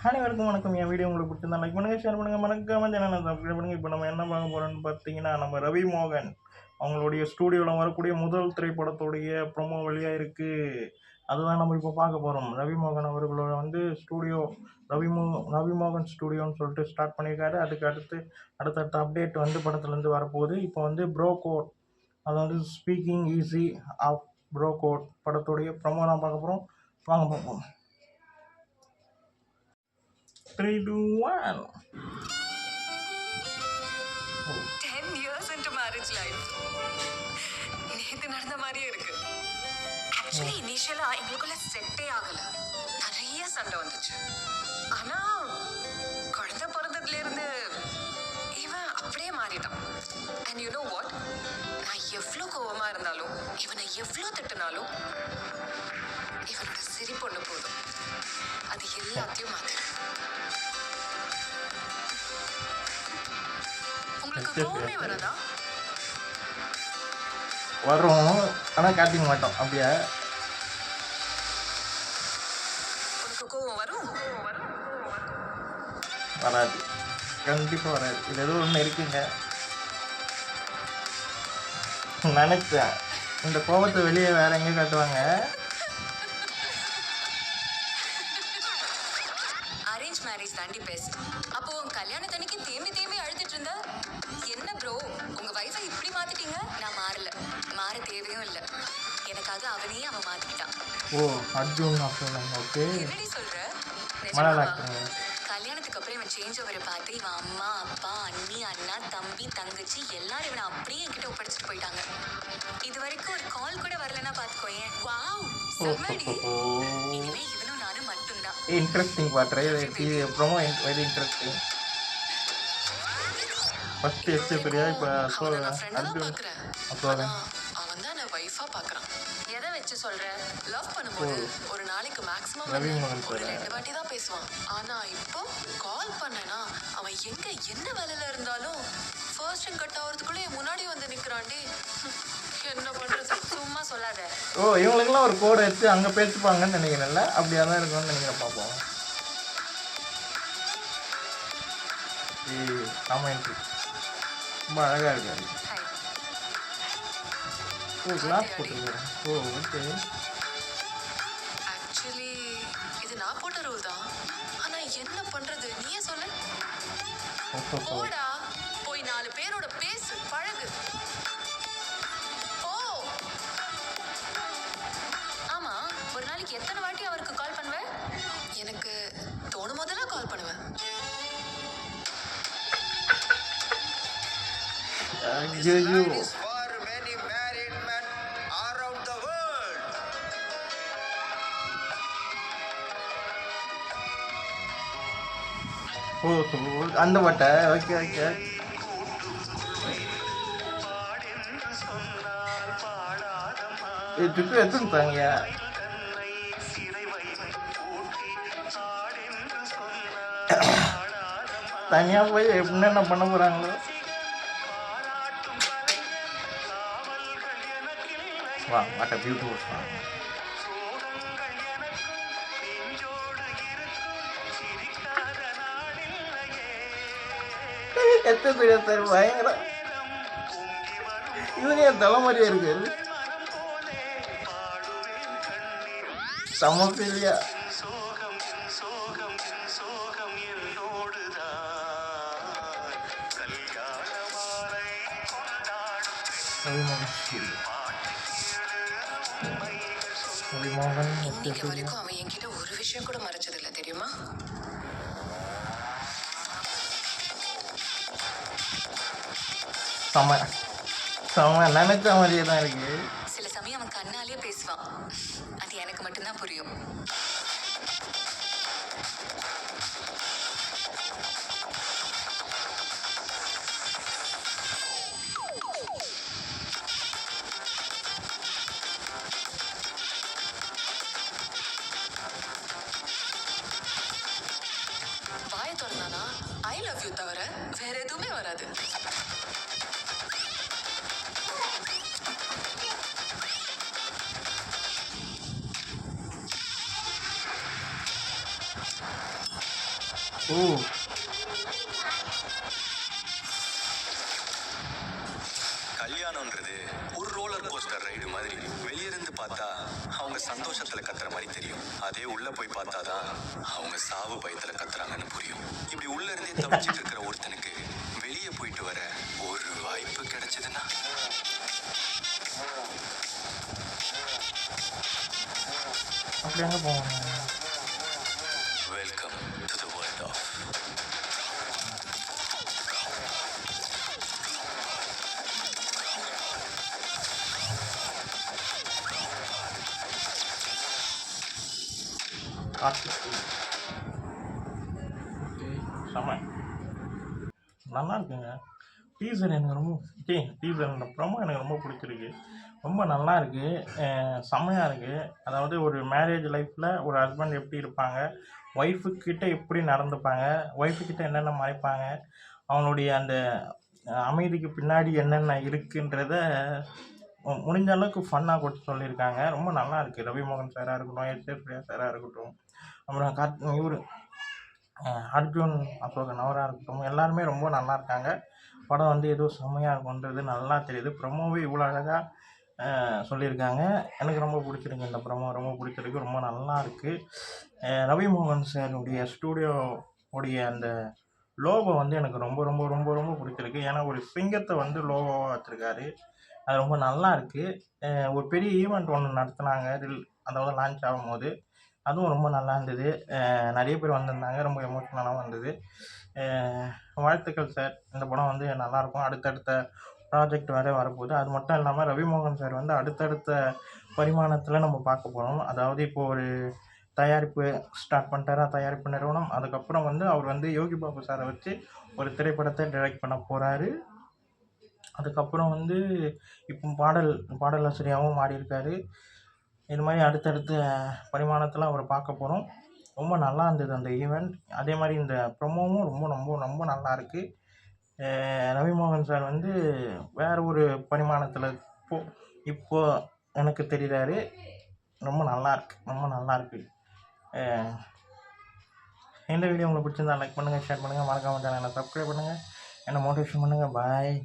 அனைவருக்கும் வணக்கம். என் வீடியோ உங்களுக்கு பிடிச்சிருந்தா லைக் பண்ணுங்கள், ஷேர் பண்ணுங்கள், மறக்காம சேனலை சப்ஸ்கிரைப் பண்ணுங்கள். இப்போ நம்ம என்ன பார்க்க போகிறோம்னு பார்த்தீங்கன்னா, நம்ம ரவி மோகன் அவங்களுடைய ஸ்டூடியோவில் வரக்கூடிய முதல் திரைப்படத்துடைய ப்ரொமோ வெளியாக இருக்குது. அதுதான் நம்ம இப்போ பார்க்க போகிறோம். ரவி மோகன் அவர்களோட ஸ்டூடியோ ரவி மோகன் ஸ்டூடியோன்னு சொல்லிட்டு ஸ்டார்ட் பண்ணியிருக்காரு. அதுக்கு அடுத்தடுத்த அப்டேட் படத்துலேருந்து வரப்போகுது. இப்போ ப்ரோ கோட், அதாவது speaking easy of pro code படத்துடைய ப்ரொமோ தான் பார்க்க போகிறோம். வாங்க பார்ப்போம். 3, 2, 1. 10 years into marriage life. நேத்து நடந்த மாதிரியே இருக்கு. ஆக்சுவலி இனிஷியலா எங்களுக்குள்ள செட்டே ஆகல. நிறைய சண்டை வந்துச்சு. ஆனா குழந்தை பிறந்ததுல இருந்து இவன் அப்படியே மாறிட்டான். And you know what? நான் எவ்வளவு கோவமா இருந்தாலும் இவனை எவ்வளவு திட்டினாலும் இவனோட சிரிப்பு ஒண்ணு போதும், அது எல்லாத்தையும் மாத்திடும். உங்களுக்கு கோவமே வரதா? வரும், ஆனால் காட்டிக்க மாட்டோம். அப்படியே உங்களுக்கு கோவம் வரும்? வராது, கண்டிப்பாக வராது. இது ஏதோ ஒன்று இருக்குங்க. நினைச்சேன் இந்த கோபத்தை வெளியே வேற எங்கே காட்டுவாங்க. அரேஞ்ச் மேரேஜ் தாண்டி பெஸ்ட். அப்போ கல்யாணத்தன்னைக்கு தேம்பி அழுதுட்டு இருந்த என்ன ப்ரோ, உங்க வைஃபை இப்படி மாத்திட்டீங்க? நான் மாறல, மாற தேவையும் இல்லை. எனக்காக அவனையே அவன் மாத்திக்கிட்டான். ஓ, அர்ஜுன் சொல்லுங்க. ஓகே, என்னடி சொல்ற? கல்யாணத்துக்கு அப்புறம் இவன் சேஞ்ச் ஓவரை பார்த்து இவன் அம்மா, அப்பா, அண்ணி, அண்ணா, தம்பி, தங்கச்சி எல்லாரும் இவனை அப்படியே என்கிட்ட ஒப்படைச்சிட்டு போயிட்டாங்க. இது வரைக்கும் ஒரு கால் கூட வரலன்னா பாத்துக்கோயேன். வாவ், செம்மடி. இனிமே இவனும் நானும் மட்டும்தான். Interesting part. Promo very interesting. First Xperia இப்போ அவன் தான் நான் வைஃபா பார்க்கறான். எதை வச்சு சொல்ற? லவ் பண்ணும்போது ஒரு நாளைக்கு மேக்ஸிமம் ஒரு 2 வாட்டி தான் பேசுவான். ஆனா இப்போ கால் பண்ணனா அவன் எங்க என்ன வேலையில இருந்தாலும் ஃபர்ஸ்ட் ரிங் கட் ஆகிறதுக்குள்ளே முன்னாடி வந்து நிக்கிறான்டி. என்ன பண்றது? சும்மா சொல்லாத. ஓ, இவங்களுக்குலாம் ஒரு கோட் எடுத்து அங்கே பேசிப்பாங்கன்னு நினைக்கிறேன்ல, அப்படியா தான் இருக்கும்னு நினைக்கிறேன். பார்ப்போம். கமெண்ட் ரொம்ப அழகாக இருக்காது. ஓ, கிளாஸ் போட்டுருக்கேன். ஓ, ஓகே. ஆக்சுவலி இது நான் போட்ட ரூல் தான். ஆனா என்ன பண்றது நீயே சொல்லு. போடா, போய் 4 பேரோட பேசு, பழகு. ஓ ஆமா, ஒரு நாளைக்கு எத்தனை வாட்டி அவருக்கு கால் பண்ணுவ? எனக்கு தோணும் போதெல்லாம் கால் பண்ணுவேன். ஓ, அந்த பாட்டை. Okay okay. ட்ரிப்பு எடுத்துட்டாங்க. தனியாக போய் என்னென்ன பண்ண போகிறாங்களோ. வா, வாட் a beautiful song. எத்தனை பயங்கர இவங்க என் தலைமுறையா இருக்கு. சமப்பில்லையா? இன்னைக்கு வரைக்கும் அவன் என்கிட்ட ஒரு விஷயம் கூட மறைச்சது இல்லை, தெரியுமா? நினைச்ச மாதிரியே தான் இருக்கு. சில சமயம் அவன் கண்ணாலே பேசுவான், அது எனக்கு மட்டும்தான் புரியும். வாய திறந்தானா ஐ லவ் யூ தவிர வேற எதுவுமே வராது. ஓ! கல்யாணம்ன்றது ஒரு ரோலர் கோஸ்டர் ரைடு மாதிரி. வெளியிருந்து பார்த்தா அவங்க சந்தோஷத்துல கத்துற மாதிரி தெரியும். அதே உள்ள போய் பார்த்தாதான் அவங்க சாவு பயத்துல கத்துறாங்கன்னு புரியும். இப்படி உள்ள இருந்தே தவிச்சிட்டு இருக்கிற ஒருத்தனுக்கு வெளியே போயிட்டு வர ஒரு வாய்ப்பு கிடைச்சதுன்னா அப்படி எங்கே போவாங்க? Welcome to the world of Karthik. Okay, செம நல்லா இருக்குங்க. டீசர் எனக்கு ரொம்ப டீசர் இந்த ப்ரோமோ எனக்கு ரொம்ப பிடிச்சிருக்கு. ரொம்ப நல்லா இருக்குது, செம்மையாக இருக்குது. அதாவது ஒரு மேரேஜ் லைஃப்பில் ஒரு ஹஸ்பண்ட் எப்படி இருப்பாங்க, ஒய்ஃபுக்கிட்ட எப்படி நடந்துப்பாங்க, ஒய்ஃபுக்கிட்ட என்னென்ன மறைப்பாங்க, அவங்களுடைய அந்த அமைதிக்கு பின்னாடி என்னென்ன இருக்குன்றத முடிஞ்ச அளவுக்கு ஃபன்னாக கொடுத்து சொல்லியிருக்காங்க. ரொம்ப நல்லா இருக்குது. ரவி மோகன் சாராக இருக்கட்டும், எஸ்.ஏ. சாராக இருக்கட்டும், அப்புறம் இவர் அர்ஜுன் அசோகன் அவராக இருக்கட்டும், எல்லாருமே ரொம்ப நல்லா இருக்காங்க. படம் வந்து ஏதோ செம்மையாக இருக்குன்றது நல்லா தெரியுது. ப்ரமோவே இவ்வளோ அழகாக சொல்லியிருக்காங்க. எனக்கு ரொம்ப பிடிச்சிருக்கு. இந்த ப்ரமோ ரொம்ப பிடிச்சிருக்கு, ரொம்ப நல்லா இருக்குது. ரவி மோகன் சாருடைய ஸ்டூடியோ உடைய அந்த லோகோ வந்து எனக்கு ரொம்ப ரொம்ப ரொம்ப ரொம்ப பிடிச்சிருக்கு. ஏன்னா ஒரு சிங்கத்தை வந்து லோகோவாக வச்சுருக்காரு. அது ரொம்ப நல்லா இருக்குது. ஒரு பெரிய ஈவெண்ட் ஒன்று நடத்துனாங்க அதாவது லான்ச் ஆகும்போது, அதுவும் ரொம்ப நல்லா இருந்தது. நிறைய பேர் வந்திருந்தாங்க. ரொம்ப எமோஷ்னலாகவும் இருந்தது. வாழ்த்துக்கள் சார். இந்த படம் வந்து நல்லாயிருக்கும். அடுத்தடுத்த ப்ராஜெக்ட் வேறு வரப்போகுது. அது மட்டும் இல்லாமல் ரவி மோகன் சார் வந்து அடுத்தடுத்த பரிமாணத்தில் நம்ம பார்க்க போகிறோம். அதாவது இப்போது ஒரு தயாரிப்பு ஸ்டார்ட் பண்ணிட்டாரா, தயாரிப்பு நிறுவனம். அதுக்கப்புறம் வந்து அவர் வந்து யோகி பாபு சாரை வச்சு ஒரு திரைப்படத்தை டைரக்ட் பண்ண போகிறாரு. அதுக்கப்புறம் வந்து இப்போ பாடலாசிரியாகவும் மாறியிருக்காரு. இது மாதிரி அடுத்தடுத்த பரிமாணத்தில் அவரை பார்க்க போகிறோம். ரொம்ப நல்லா இருந்தது அந்த ஈவெண்ட். அதே மாதிரி இந்த ப்ரொமோவும் ரொம்ப ரொம்ப ரொம்ப நல்லா இருக்குது. ரவி மோகன் சார் வந்து வேறு ஒரு பரிமாணத்தில் இப்போ எனக்கு தெரிகிறாரு. ரொம்ப நல்லாயிருக்கு, ரொம்ப நல்லாயிருக்கு. இந்த வீடியோ உங்களுக்கு பிடிச்சிருந்தா லைக் பண்ணுங்கள், ஷேர் பண்ணுங்கள், மறக்காம சேனலை சப்ஸ்கிரைப் பண்ணுங்கள், என்னை மோட்டிவேஷன் பண்ணுங்கள். பாய்.